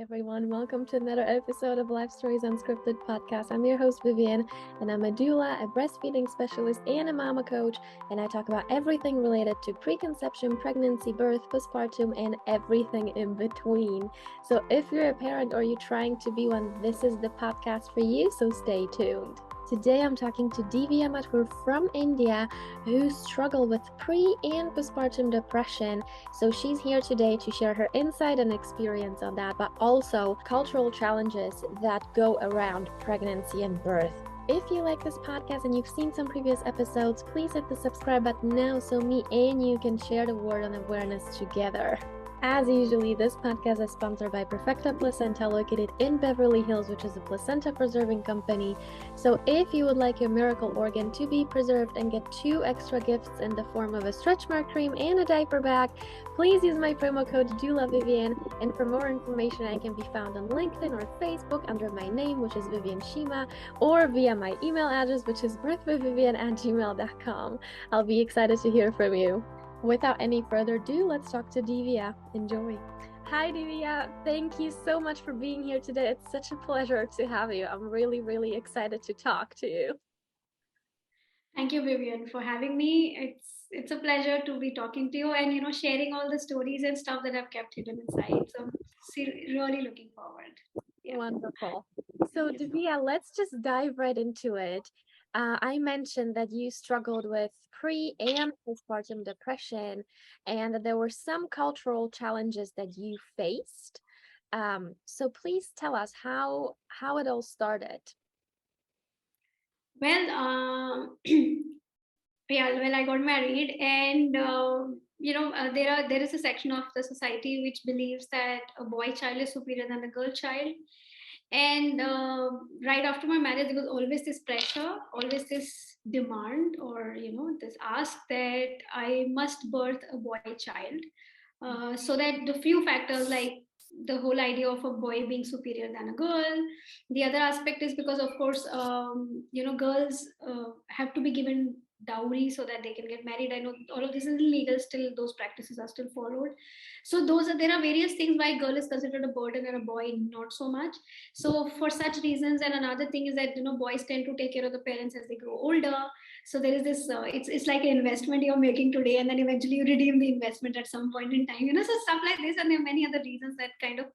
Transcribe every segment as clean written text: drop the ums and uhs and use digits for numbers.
everyone. Welcome to another episode of Life Stories Unscripted podcast. I'm your host, Viviane, and I'm a doula, a breastfeeding specialist, and a mama coach. And I talk about everything related to preconception, pregnancy, birth, postpartum, and everything in between. So if you're a parent or you're trying to be one, this is the podcast for you, so stay tuned. Today I'm talking to Divya Madhur from India who struggle with pre and postpartum depression. So she's here today to share her insight and experience on that, but also cultural challenges that go around pregnancy and birth. If you like this podcast and you've seen some previous episodes, please hit the subscribe button now so me and you can share the word on awareness together. As usually, this podcast is sponsored by Perfecta Placenta, located in Beverly Hills, which is a placenta preserving company. So if you would like your miracle organ to be preserved and get 2 extra gifts in the form of a stretch mark cream and a diaper bag, please use my promo code Viviane. And for more information, I can be found on LinkedIn or Facebook under my name, which is Viviane Shima, or via my email address, which is birthwithviviane@gmail.com. I'll be excited to hear from you. Without any further ado, let's talk to Divya. Enjoy. Hi, Divya. Thank you so much for being here today. It's such a pleasure to have you. I'm really, really excited to talk to you. Thank you, Vivian, for having me. It's a pleasure to be talking to you and sharing all the stories and stuff that I've kept hidden inside. So really looking forward. Yeah. Wonderful. So, Divya, let's just dive right into it. I mentioned that you struggled with pre and postpartum depression, and that there were some cultural challenges that you faced. So please tell us how it all started. Well, yeah. Well, I got married, and there is a section of the society which believes that a boy child is superior than a girl child. And right after my marriage, there was always this pressure, always this demand, or this ask that I must birth a boy child. So that the few factors like the whole idea of a boy being superior than a girl. The other aspect is because, of course, girls have to be given dowry so that they can get married. I know all of this is illegal, still those practices are still followed. So there are various things why girl is considered a burden and a boy not so much. So for such reasons, and another thing is that boys tend to take care of the parents as they grow older. So there is this it's like an investment you're making today, and then eventually you redeem the investment at some point in time, so stuff like this. And there are many other reasons that kind of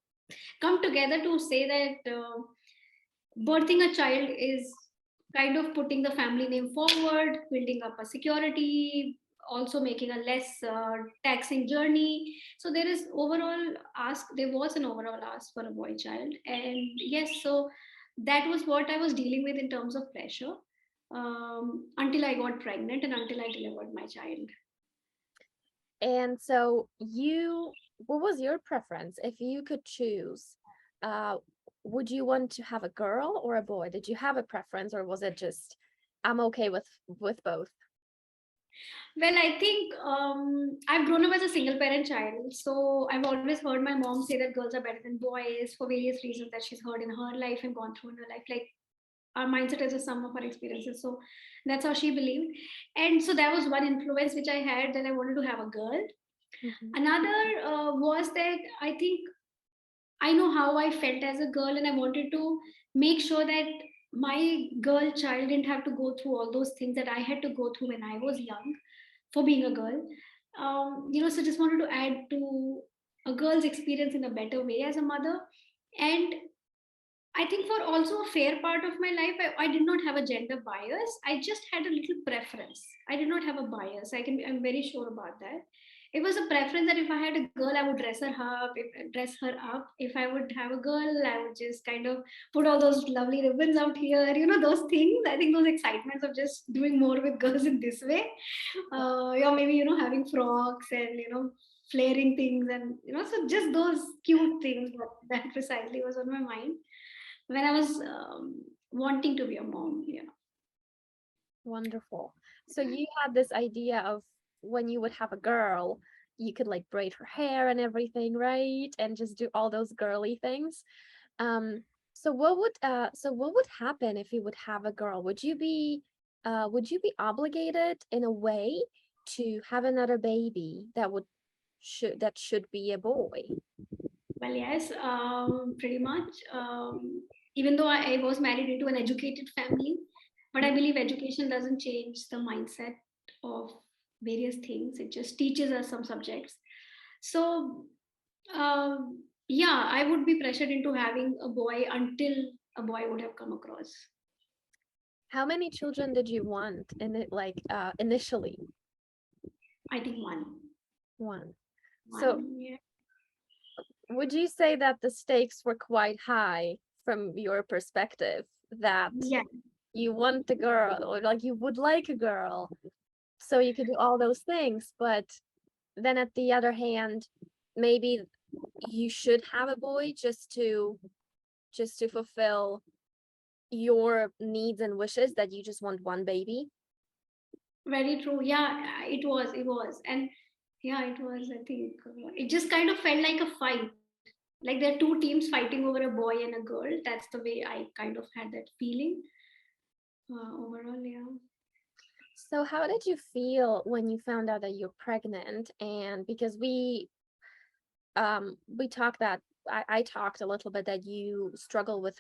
come together to say that birthing a child is kind of putting the family name forward, building up a security, also making a less taxing journey. So there was an overall ask for a boy child. And yes, so that was what I was dealing with in terms of pressure, until I got pregnant and until I delivered my child. And so what was your preference if you could choose? Uh, would you want to have a girl or a boy? Did you have a preference, or was it just I'm okay with both? Well, I think I've grown up as a single parent child. So I've always heard my mom say that girls are better than boys for various reasons that she's heard in her life and gone through in her life. Like our mindset is a sum of our experiences. So that's how she believed. And so that was one influence which I had, that I wanted to have a girl. Mm-hmm. Another was that I think I know how I felt as a girl, and I wanted to make sure that my girl child didn't have to go through all those things that I had to go through when I was young for being a girl. So just wanted to add to a girl's experience in a better way as a mother. And I think for also a fair part of my life, I did not have a gender bias. I just had a little preference. I did not have a bias. I'm very sure about that. It was a preference that if I had a girl, I would dress her up. If I would have a girl, I would just kind of put all those lovely ribbons out here. Those things. I think those excitements of just doing more with girls in this way. Or maybe having frocks and flaring things, and so just those cute things. That precisely was on my mind when I was wanting to be a mom. Yeah. Wonderful. So you had this idea of when you would have a girl, you could like braid her hair and everything, right? And just do all those girly things. Um, so what would happen if you would have a girl? Would you be obligated in a way to have another baby that should be a boy? Well, yes, pretty much. Even though I was married into an educated family, but I believe education doesn't change the mindset of various things. It just teaches us some subjects. So, yeah, I would be pressured into having a boy until a boy would have come across. How many children did you want in it, like initially? I think one, One. So one, yeah, would you say that the stakes were quite high from your perspective, that yeah. you want a girl, or like you would like a girl so you could do all those things, but then at the other hand, maybe you should have a boy just to fulfill your needs and wishes, that you just want one baby? Very true. Yeah, it was, and yeah, it was. I think it just kind of felt like a fight. Like there are two teams fighting over a boy and a girl. That's the way I kind of had that feeling. Overall, yeah. So how did you feel when you found out that you're pregnant? And because we talked that I talked a little bit that you struggle with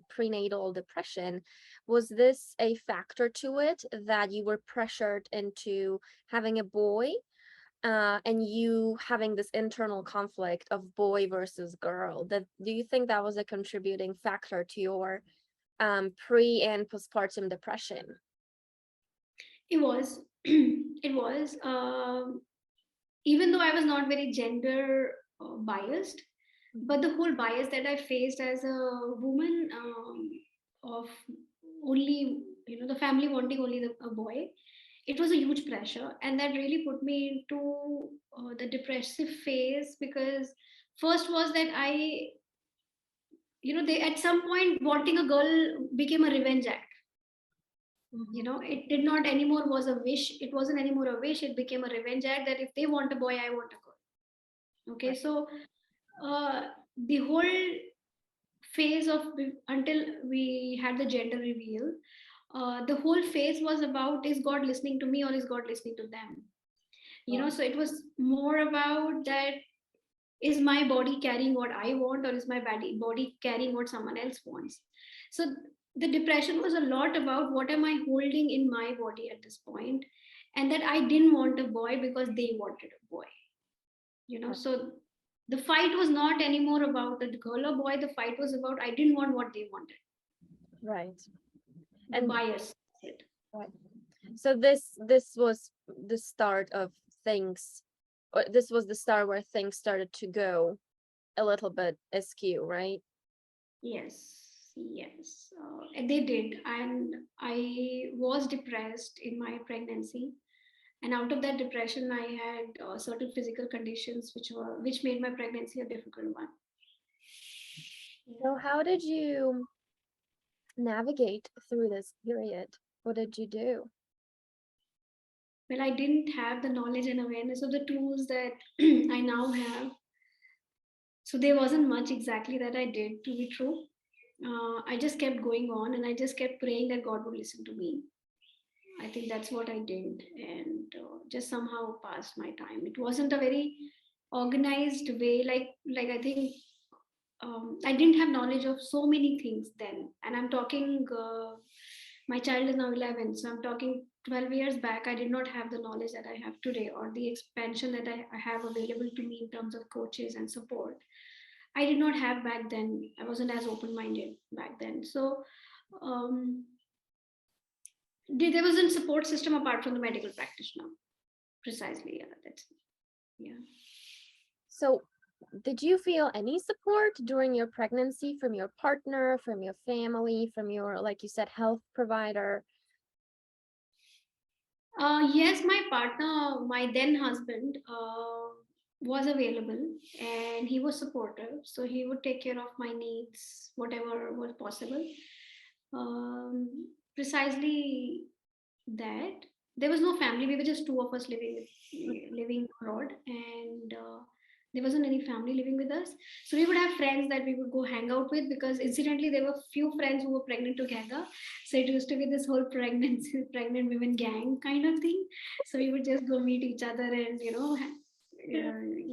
prenatal depression. Was this a factor to it, that you were pressured into having a boy, and you having this internal conflict of boy versus girl? That, do you think that was a contributing factor to your pre and postpartum depression? It was. It was. Even though I was not very gender biased, but the whole bias that I faced as a woman, of only, the family wanting only a boy, it was a huge pressure, and that really put me into the depressive phase. Because first was that they at some point wanting a girl became a revenge act. Mhm. It did not anymore was a wish. It wasn't anymore a wish. It became a revenge act, that if they want a boy, I want a girl. Okay, Right. so uh, the whole phase of until we had the gender reveal, the whole phase was about, is God listening to me or is God listening to them? Right. So it was more about that, is my body carrying what I want, or is my body carrying what someone else wants? So the depression was a lot about, what am I holding in my body at this point, and that I didn't want a boy because they wanted a boy. So the fight was not anymore about the girl or boy. The fight was about, I didn't want what they wanted. Right. The And bias said. right. So this was the start of things, or this was the start where things started to go a little bit askew, right? Yes, yes, and they did, and I was depressed in my pregnancy, and out of that depression, I had certain physical conditions which made my pregnancy a difficult one. So how did you navigate through this period? What did you do? Well, I didn't have the knowledge and awareness of the tools that I now have, so there wasn't much exactly that I did, to be true. I just kept going on, and I just kept praying that God would listen to me. I think that's what I did, and just somehow passed my time. It wasn't a very organized way, like I think I didn't have knowledge of so many things then. And I'm talking, my child is now 11, so I'm talking 12 years back. I did not have the knowledge that I have today, or the expansion that I have available to me in terms of coaches and support. I did not have back then. I wasn't as open minded back then. So um, there wasn't support system apart from the medical practitioner. Precisely, yeah, that's, yeah. So did you feel any support during your pregnancy from your partner, from your family, from your, like you said, health provider? Yes, my partner, my then husband, was available, and he was supportive. So he would take care of my needs, whatever was possible. Precisely that. There was no family. We were just two of us living abroad, and there wasn't any family living with us. So we would have friends that we would go hang out with, because incidentally there were few friends who were pregnant together. So it used to be this whole pregnancy pregnant women gang kind of thing. So we would just go meet each other, and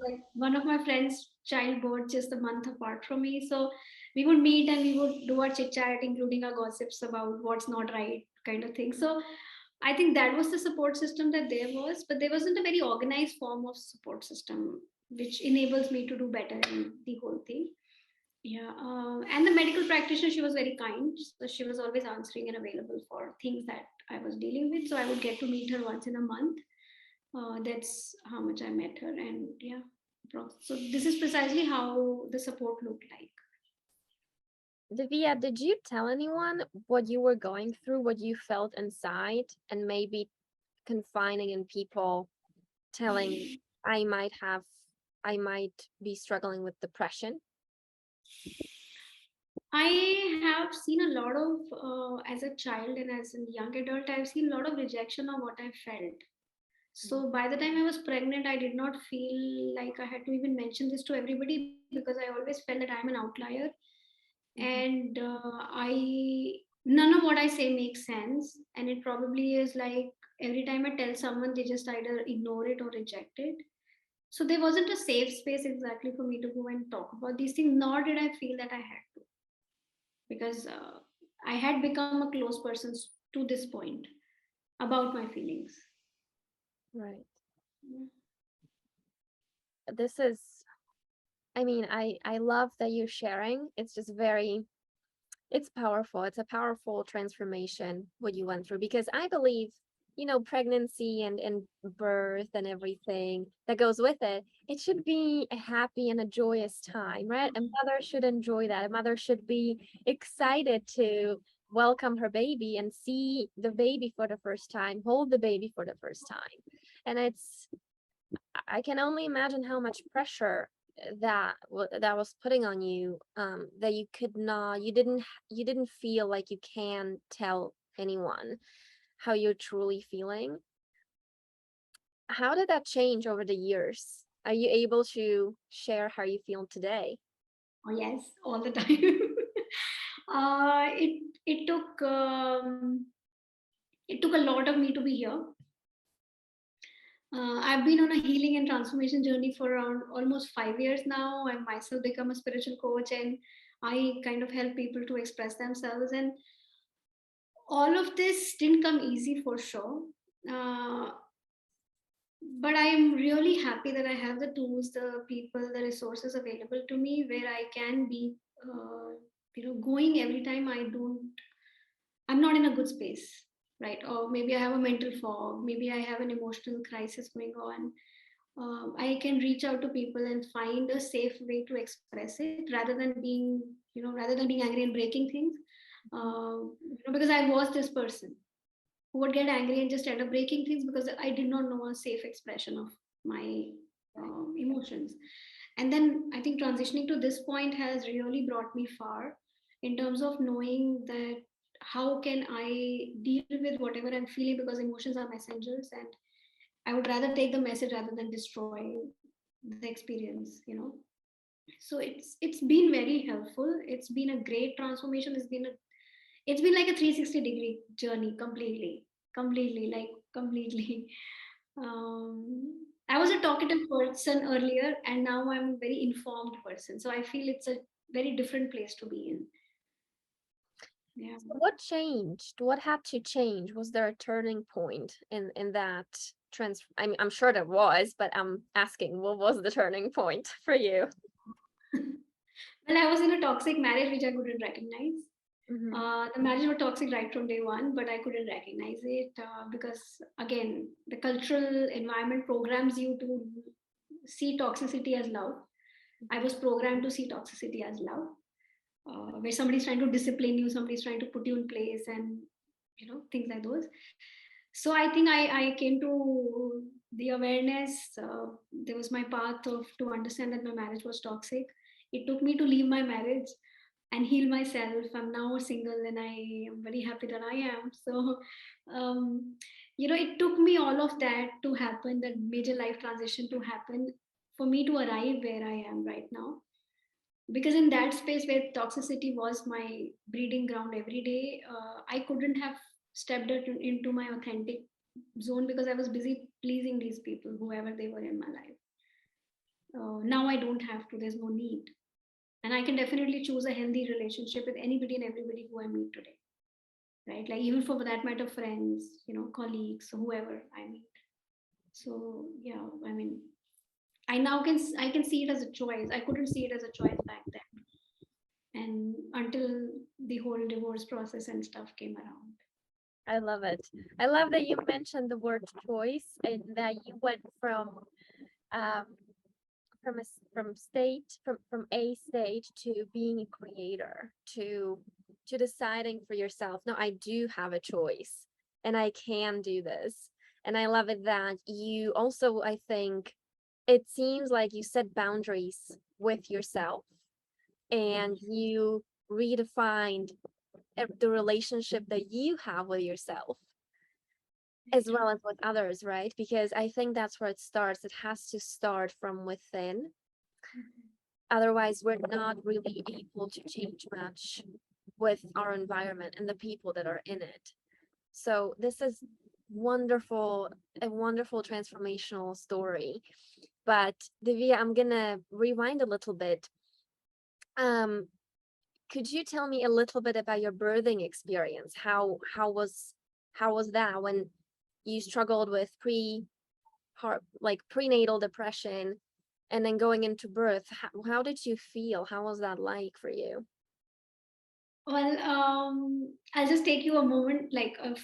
like one of my friends' childbirth just a month apart from me. So we would meet and we would do our chit chat, including our gossips about what's not right, kind of thing. So I think that was the support system that there was, but there wasn't a very organized form of support system which enables me to do better in the whole thing. Yeah, and the medical practitioner, she was very kind. So she was always answering and available for things that I was dealing with. So I would get to meet her once in a month. That's how much I met her, and yeah, so this is precisely how the support looked like. Divya, did you tell anyone what you were going through, what you felt inside, and maybe confining in people telling I might have, I might be struggling with depression? I have seen a lot of, as a child and as a young adult, I've seen a lot of rejection of what I felt. So by the time I was pregnant, I did not feel like I had to even mention this to everybody because I always felt that I'm an outlier. Mhm. And none of what I say makes sense. And it probably is like every time I tell someone, they just either ignore it or reject it. So there wasn't a safe space exactly for me to go and talk about these things, nor did I feel that I had to, because I had become a close person to this point about my feelings. Right. This is, I mean, I love that you're sharing. It's just very, it's powerful. It's a powerful transformation what you went through because I believe, pregnancy and birth and everything that goes with it, it should be a happy and a joyous time, right? A mother should enjoy that. A mother should be excited to welcome her baby and see the baby for the first time, hold the baby for the first time. And I can only imagine how much pressure that was putting on you, that you could not, you didn't feel like you can tell anyone how you're truly feeling. How did that change over the years? Are you able to share how you feel today? Oh yes, all the time. It took it took a lot of me to be here. I've been on a healing and transformation journey for around almost 5 years now. I myself become a spiritual coach, and I kind of help people to express themselves. And all of this didn't come easy for sure. Uh, but I'm really happy that I have the tools, the people, the resources available to me where I can be, going every time I'm not in a good space, right? Or maybe I have a mental fog, maybe I have an emotional crisis going on. I can reach out to people and find a safe way to express it rather than being angry and breaking things. Because I was this person who would get angry and just end up breaking things because I did not know a safe expression of my Right. emotions. And then I think transitioning to this point has really brought me far in terms of knowing that how can I deal with whatever I'm feeling, because emotions are messengers, and I would rather take the message rather than destroy the experience. So it's been very helpful. It's been a great transformation. It's been like a 360-degree journey, completely, like completely. I was a talkative person earlier, and now I'm a very informed person. So I feel it's a very different place to be in. Yeah. So what changed? What had to change? Was there a turning point in that I'm sure there was, but I'm asking, what was the turning point for you? Well, I was in a toxic marriage which I couldn't recognize. Hmm. The marriage was toxic right from day one, but I couldn't recognize it because, again, the cultural environment programs you to see toxicity as love. I was programmed to see toxicity as love, where somebody's trying to discipline you, somebody's trying to put you in place, and things like those. So I think I came to the awareness. There was my path of to understand that my marriage was toxic. It took me to leave my marriage and heal myself. I'm now single and I am very happy that I am. So, it took me all of that to happen, that major life transition to happen for me to arrive where I am right now. Because in that space where toxicity was my breeding ground every day, I couldn't have stepped into my authentic zone because I was busy pleasing these people, whoever they were in my life. Now I don't have to. There's no need, and I can definitely choose a healthy relationship with anybody and everybody who I meet today, right? Like even for that matter, friends, colleagues, whoever I meet. So yeah, I mean, I can see it as a choice. I couldn't see it as a choice back then, and until the whole divorce process and stuff came around. I love it. I love that you mentioned the word choice and that you went um from a stage to being a creator to deciding for yourself. No, I do have a choice and I can do this. And I love it that you also, I think, it seems like you set boundaries with yourself and you redefined the relationship that you have with yourself as Right. well as with others, right? Because I think that's where it starts. It has to start from within. Otherwise, we're not really able to change much with our environment and the people that are in it. So this is wonderful, a wonderful transformational story. But Divya, I'm gonna rewind a little bit. Um, could you tell me a little bit about your birthing experience? How was that when you struggled with like prenatal depression and then going into birth? How did you feel? How was that like for you? Well, I'll just take you a moment, like of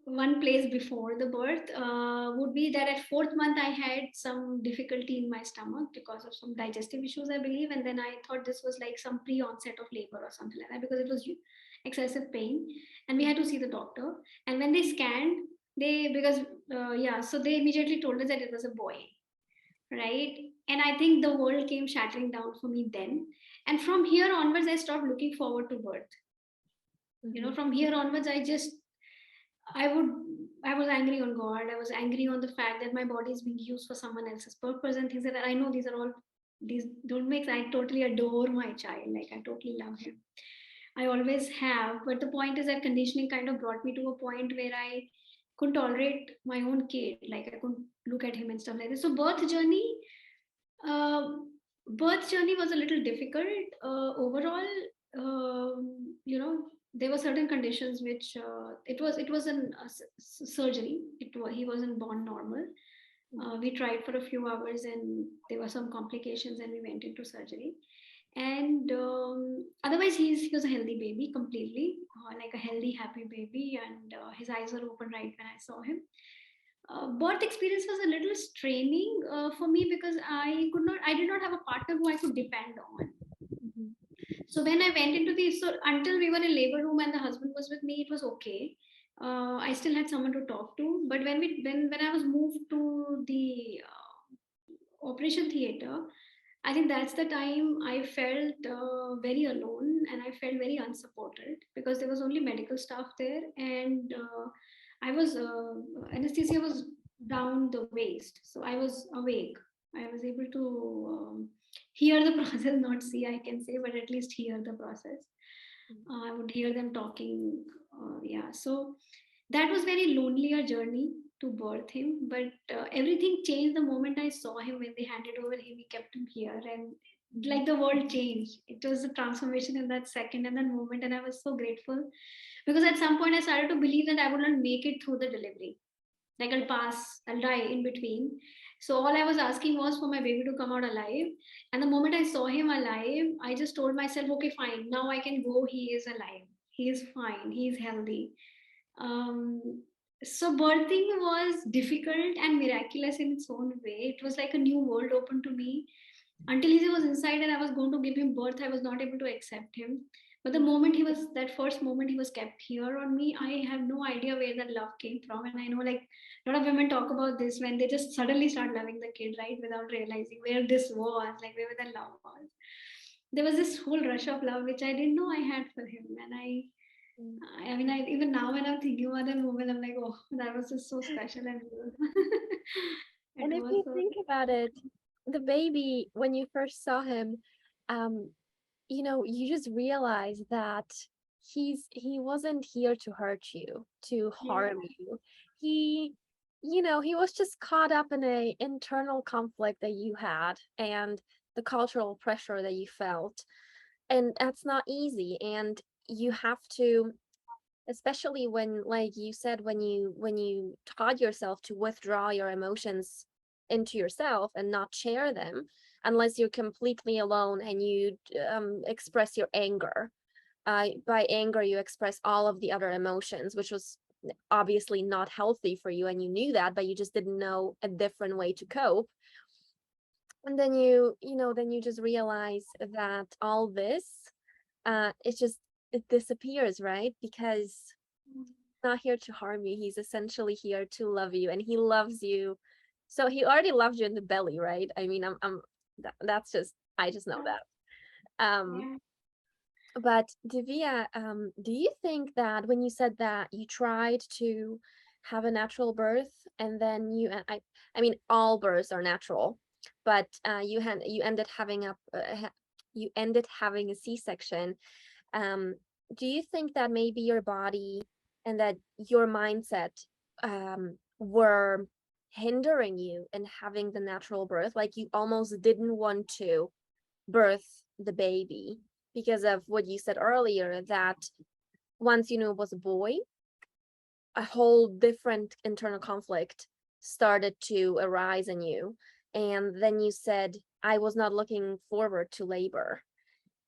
one place before the birth would be that at fourth month I had some difficulty in my stomach because of some digestive issues, I believe, and then I thought this was like some pre-onset of labor or something like that because it was excessive pain, and we had to see the doctor. And when they scanned, they because yeah, so they immediately told us that it was a boy, right? And I think the world came shattering down for me then. And from here onwards, I stopped looking forward to birth. Mm-hmm. From here onwards, I would, I was angry on God. I was angry on the fact that my body is being used for someone else's purpose and things like that. I know these are all, these don't make, I totally adore my child. Like, I totally love him. I always have. But the point is that conditioning kind of brought me to a point where I couldn't tolerate my own kid. Like, I couldn't look at him and stuff like this. So, um, birth journey was a little difficult overall. There were certain conditions which it was an surgery. He wasn't born normal. We tried for a few hours and there were some complications and we went into surgery. And otherwise, he was a healthy baby completely, like a healthy, happy baby, and his eyes were open right when I saw him. Birth experience was a little straining for me because I did not have a partner who I could depend on. Mm-hmm. So when I went into the, so until we were in labor room and the husband was with me, it was okay. I still had someone to talk to. But when I was moved to the operation theater, I think that's the time I felt very alone and I felt very unsupported because there was only medical staff there, and I was anesthesia was down the waist, so I was awake. I was able to hear the process, not see, I can say, but at least hear the process. I would hear them talking. Yeah, so that was very lonelier journey to birth him, but everything changed the moment I saw him. When they handed over him, we kept him here, and like the world changed. It was a transformation in that second and that moment, and I was so grateful because at some point I started to believe that I would not make it through the delivery. Like I'll die in between. So all I was asking was for my baby to come out alive. And the moment I saw him alive, I just told myself, okay, fine, now I can go. He is alive, he is fine, he is healthy. Um, so birthing was difficult and miraculous in its own way. It was like a new world open to me. Until he was inside and I was going to give him birth, I was not able to accept him. But the moment he was, that first moment he was kept here on me, I have no idea where that love came from. And I know, like, a lot of women talk about this when they just suddenly start loving the kid, right, without realizing where this was, like where the love was. There was this whole rush of love which I didn't know I had for him, and I mean, even now when I'm thinking about that moment, I'm like, oh, that was just so special and real. It And if was you so. think about it, the baby, when you first saw him, um, you just realize that he wasn't here to hurt you, to Yeah. harm you. He he was just caught up in a internal conflict that you had and the cultural pressure that you felt. And that's not easy. And you have to, especially when, like you said, when you taught yourself to withdraw your emotions into yourself and not share them unless you're completely alone, and you express your anger. By anger, you express all of the other emotions, which was obviously not healthy for you, and you knew that, but you just didn't know a different way to cope. And then then you just realize that all this, it disappears, right? Because he's not here to harm you. He's essentially here to love you, and he loves you. So he already loved you in the belly, right? I mean, that's just, I just know that. Um, Yeah. but Divya, do you think that when you said that you tried to have a natural birth, and then I mean, all births are natural, but you ended having a C-section. Um, do you think that maybe your body and that your mindset were hindering you in having the natural birth? Like you almost didn't want to birth the baby because of what you said earlier, that once you knew it was a boy, a whole different internal conflict started to arise in you. And then you said, I was not looking forward to labor.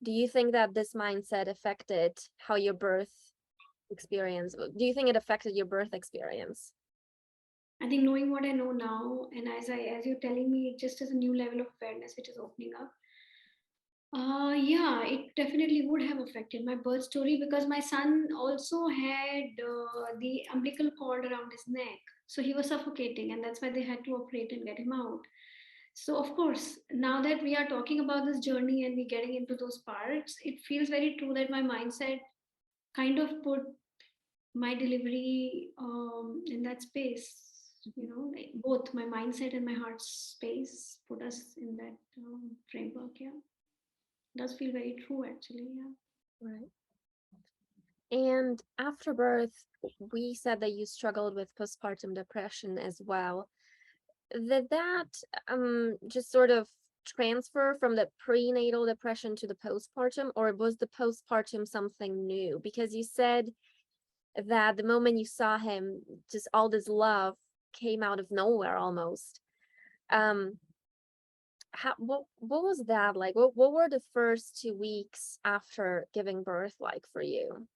Do you think that this mindset affected how your birth experience? Do you think it affected your birth experience? I think knowing what I know now, and as you're telling me, it just is a new level of awareness which is opening up. Yeah, it definitely would have affected my birth story because my son also had the umbilical cord around his neck. So he was suffocating, and that's why they had to operate and get him out. So, of course, now that we are talking about this journey and we're getting into those parts, it feels very true that my mindset kind of put my delivery in that space. Like both my mindset and my heart space put us in that framework. Yeah, does feel very true actually. Yeah. Right. And after birth, we said that you struggled with postpartum depression as well. Did that just sort of transfer from the prenatal depression to the postpartum, or was the postpartum something new? Because you said that the moment you saw him, just all this love came out of nowhere almost. Um, what was that like? What were the first 2 weeks after giving birth like for you?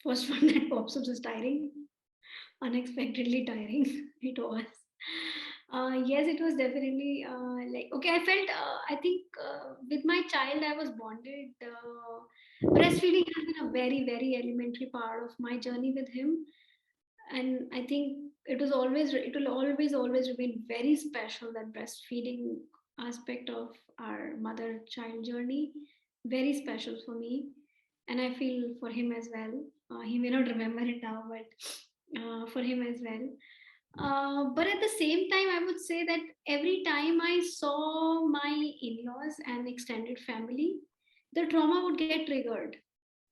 First one that pops up is tiring, unexpectedly tiring. It was. Yes, it was definitely like okay. I felt I think with my child I was bonded. Breastfeeding has been a very very elementary part of my journey with him, and I think it will always remain very special, that breastfeeding aspect of our mother child journey, very special for me, and I feel for him as well. He may not remember it now, but for him as well. But at the same time, I would say that every time I saw my in-laws and extended family, the trauma would get triggered,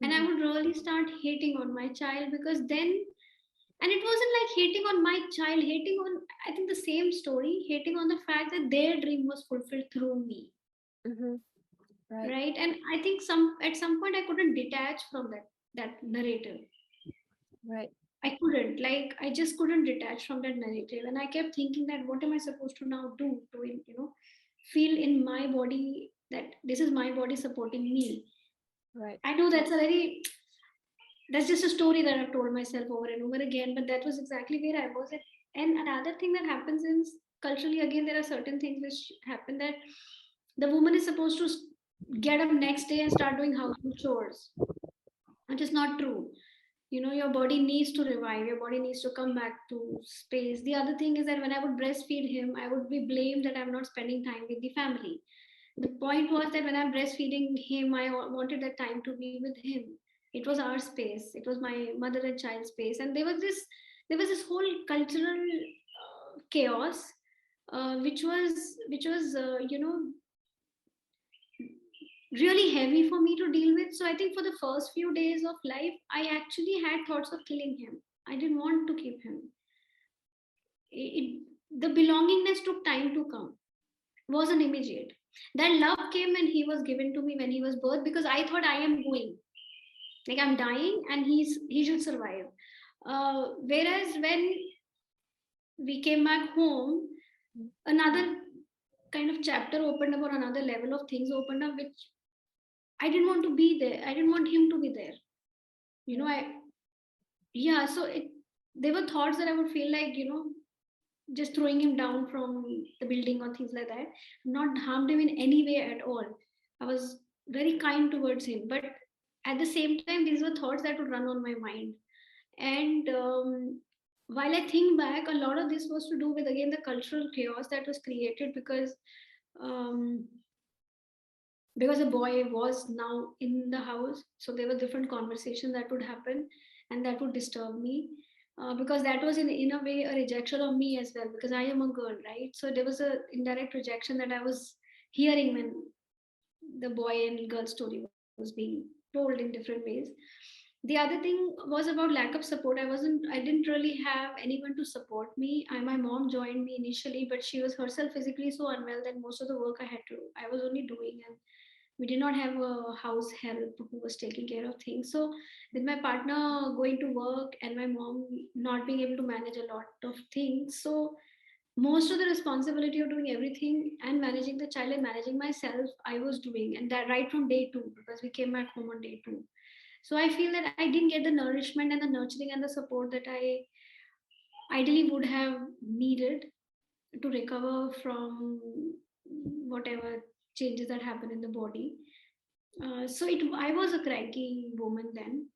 and I Mhm. would really start hating on my child, because then, and it wasn't like hating on my child, hating on, I think, the same story, hating on the fact that their dream was fulfilled through me, Mhm. Right. right? And I think at some point I couldn't detach from that narrative. Right. I couldn't, like, I just couldn't detach from that narrative, and I kept thinking that what am I supposed to now do to, feel in my body that this is my body supporting me. Right. I know that's just a story that I've told myself over and over again, but that was exactly where I was at. And another thing that happens is, culturally, again, there are certain things which happen, that the woman is supposed to get up next day and start doing household chores, which is not true. Your body needs to revive, your body needs to come back to space. The other thing is that when I would breastfeed him, I would be blamed that I'm not spending time with the family. The point was that when I'm breastfeeding him, I wanted that time to be with him. It was our space, it was my mother and child space, and there was this whole cultural chaos, which was really heavy for me to deal with. So I think for the first few days of life, I actually had thoughts of killing him. I didn't want to keep him. the belongingness took time to come, wasn't immediate. That love came when he was given to me when he was birth, because I thought I am going, like I'm dying and he should survive. Whereas when we came back home, another kind of chapter opened up, or another level of things opened up, which I didn't want to be there. I didn't want him to be there. You know, yeah, so there were thoughts that I would feel like, just throwing him down from the building or things like that. Not harmed him in any way at all. I was very kind towards him, but at the same time, these were thoughts that would run on my mind. And while I think back, a lot of this was to do with, again, the cultural chaos that was created um, because a boy was now in the house. So there were different conversations that would happen, and that would disturb me, because that was in a way a rejection of me as well, because I am a girl, right? So there was a indirect rejection that I was hearing when the boy and girl story was being told in different ways. The other thing was about lack of support. I didn't really have anyone to support me. My mom joined me initially, but she was herself physically so unwell that most of the work I was only doing, and we did not have a house help who was taking care of things. So with my partner going to work and my mom not being able to manage a lot of things, so most of the responsibility of doing everything and managing the child and managing myself I was doing, and that right from day two, because we came back home on day two. So I feel that I didn't get the nourishment and the nurturing and the support that I ideally would have needed to recover from whatever changes that happen in the body. I was a cranky woman then.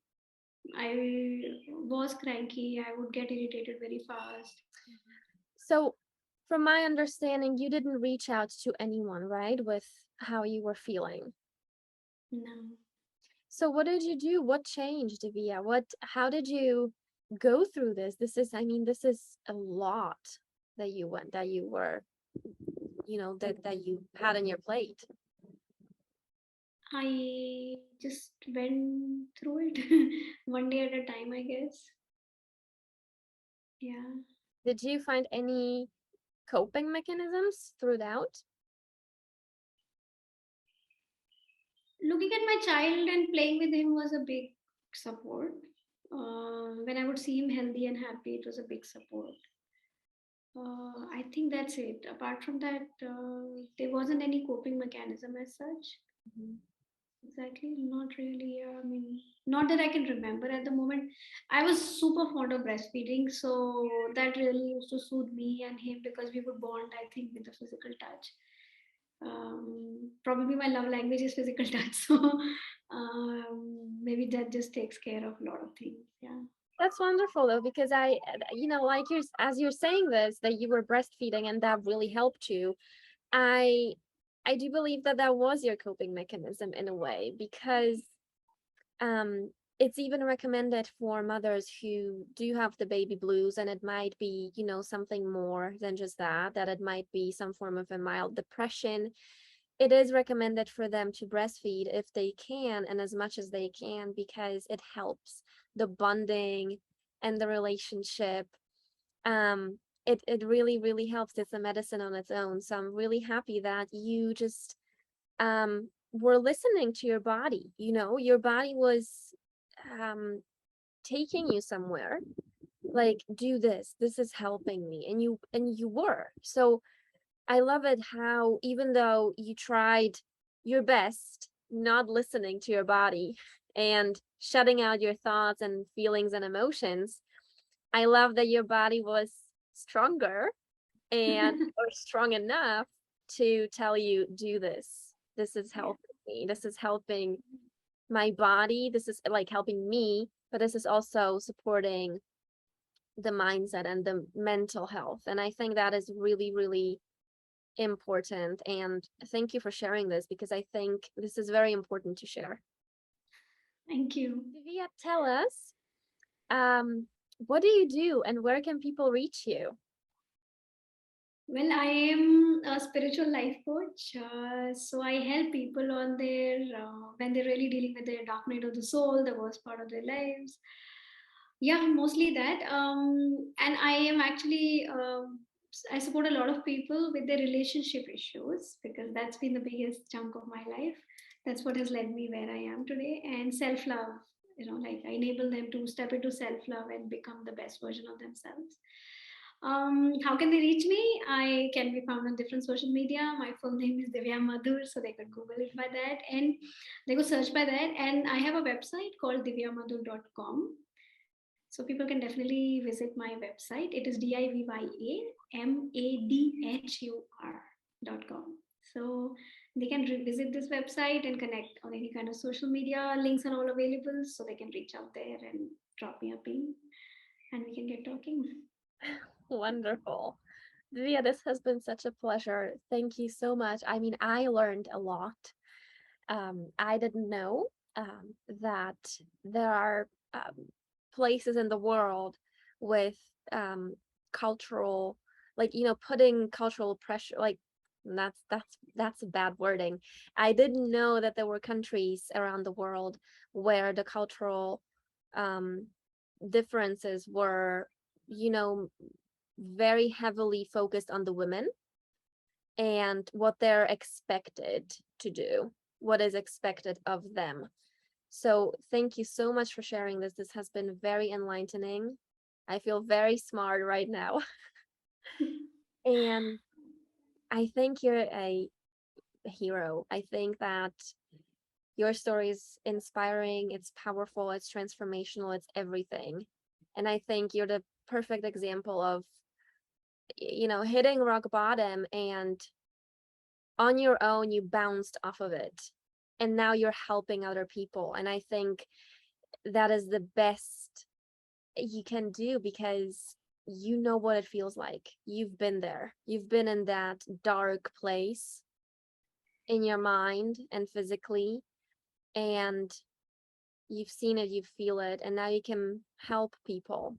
I was cranky. I would get irritated very fast. So, from my understanding, you didn't reach out to anyone, right, with how you were feeling. No. So, what did you do? What changed, Divya? How did you go through this? This is a lot that you were, that you had on your plate. I just went through it one day at a time, I guess. Yeah. Did you find any coping mechanisms throughout? Looking at my child and playing with him was a big support. When I would see him healthy and happy, it was a big support. I think that's it. Apart from that, there wasn't any coping mechanism as such. Mhm. Exactly, not really. I mean, not that I can remember at the moment. I was super fond of breastfeeding, so that really used to soothe me and him, because we would bond, I think, with the physical touch. Probably my love language is physical touch, so maybe that just takes care of a lot of things. Yeah. That's wonderful though, because like as you're saying this, that you were breastfeeding and that really helped you. I I do believe that that was your coping mechanism in a way, because um it's even recommended for mothers who do have the baby blues, and it might be, something more than just that it might be some form of a mild depression. It is recommended for them to breastfeed if they can and as much as they can, because it helps the bonding and the relationship. It really really helps. It's a medicine on its own, so I'm really happy that you just were listening to your body. Your body was um taking you somewhere, like, do this is helping me, and you were. So I love it how, even though you tried your best not listening to your body and shutting out your thoughts and feelings and emotions, I love that your body was stronger and or strong enough to tell you, do this. This is Yeah. helping me. This is helping my body. This is like helping me, but this is also supporting the mindset and the mental health. And I think that is really, really important. And thank you for sharing this, because I think this is very important to share. Thank you. Divya, tell us, what do you do and where can people reach you? Well, I am a spiritual life coach. So I help people on when they're really dealing with their dark night of the soul, the worst part of their lives. Yeah, mostly that. And I am actually, I support a lot of people with their relationship issues because that's been the biggest chunk of my life. That's what has led me where I am today. And self love, like I enable them to step into self love and become the best version of themselves. How can they reach me? I can be found on different social media. My full name is Divya Madhur, so they could Google it by that and they could search by that. And I have a website called divyamadhur.com, so people can definitely visit my website. It is divyamadhur.com. So they can visit this website and connect on any kind of social media. Links are all available, so they can reach out there and drop me a ping, and we can get talking. Wonderful. Divya, this has been such a pleasure. Thank you so much. I mean, I learned a lot. I didn't know that there are places in the world with um, cultural, like, putting cultural pressure, like, that's a bad wording. I didn't know that there were countries around the world where the cultural um, differences were, you know, very heavily focused on the women and what they're expected to do, what is expected of them. So thank you so much for sharing this. This has been very enlightening. I feel very smart right now. And I think you're a hero. I think that your story is inspiring, it's powerful, it's transformational, it's everything. And I think you're the perfect example of, hitting rock bottom and on your own you bounced off of it and now you're helping other people, and I think that is the best you can do because you know what it feels like. You've been there, you've been in that dark place in your mind and physically, and you've seen it, you feel it, and now you can help people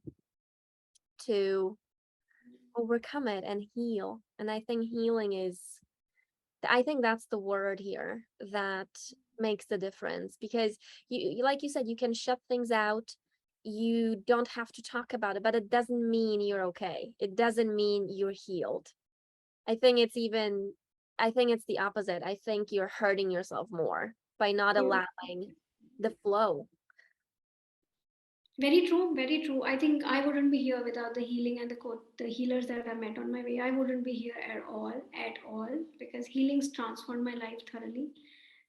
to overcome it and heal. And I think healing is, I think that's the word here that makes the difference, because like you said, you can shut things out. You don't have to talk about it, but it doesn't mean you're okay. It doesn't mean you're healed. I think it's even, I think it's the opposite. I think you're hurting yourself more by not allowing the flow. Very true, very true. I think I wouldn't be here without the healing and the healers that I met on my way. I wouldn't be here at all, because healing's transformed my life thoroughly,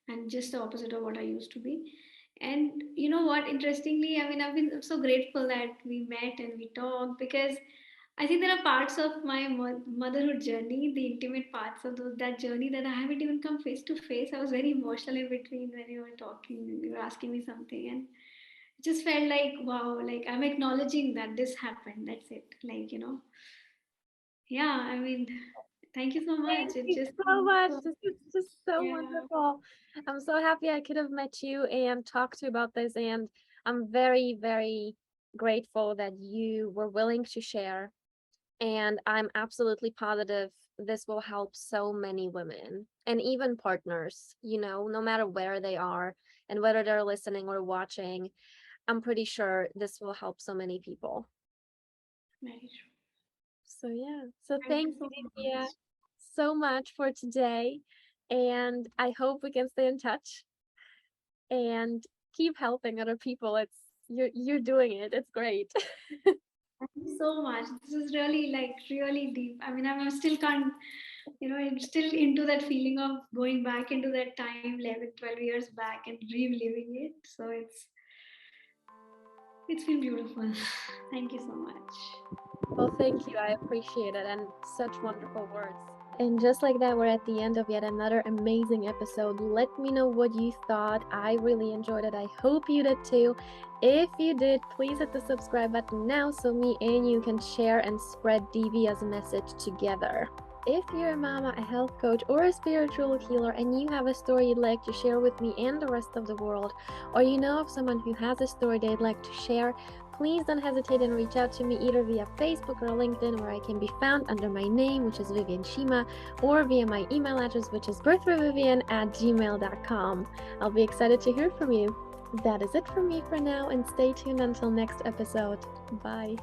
and just the opposite of what I used to be. And you know what? Interestingly, I mean, I've been so grateful that we met and we talked, because I think there are parts of my motherhood journey, the intimate parts of that journey, that I haven't even come face to face. I was very emotional in between when you were talking, you were asking me something, and it just felt like, wow, like I'm acknowledging that this happened. That's it. Like, yeah, I mean, thank you so much. Thank It you just so much. so, This is just so yeah. wonderful. I'm so happy I could have met you and talked to you about this. And I'm very, very grateful that you were willing to share. And I'm absolutely positive this will help so many women and even partners, no matter where they are and whether they're listening or watching. I'm pretty sure this will help so many people. Very true. So yeah. So Thank you thank so you, much. Divya, so much for today. And I hope we can stay in touch and keep helping other people. You're doing it. It's great. Thank you so much. This is really like really deep. I mean, I'm still can't, I'm still into that feeling of going back into that time 11, 12 years back and reliving it. So it's been beautiful. Thank you so much. Well, thank you. I appreciate it. And such wonderful words. And just like that, we're at the end of yet another amazing episode. Let me know what you thought. I really enjoyed it. I hope you did too. If you did, please hit the subscribe button now so me and you can share and spread Divia's message together. If you're a mama, a health coach, or a spiritual healer and you have a story you'd like to share with me and the rest of the world, or you know of someone who has a story they'd like to share, please don't hesitate and reach out to me either via Facebook or LinkedIn, where I can be found under my name, which is Viviane Shima, or via my email address, which is birthforvivian@gmail.com. I'll be excited to hear from you. That is it for me for now, and stay tuned until next episode. Bye.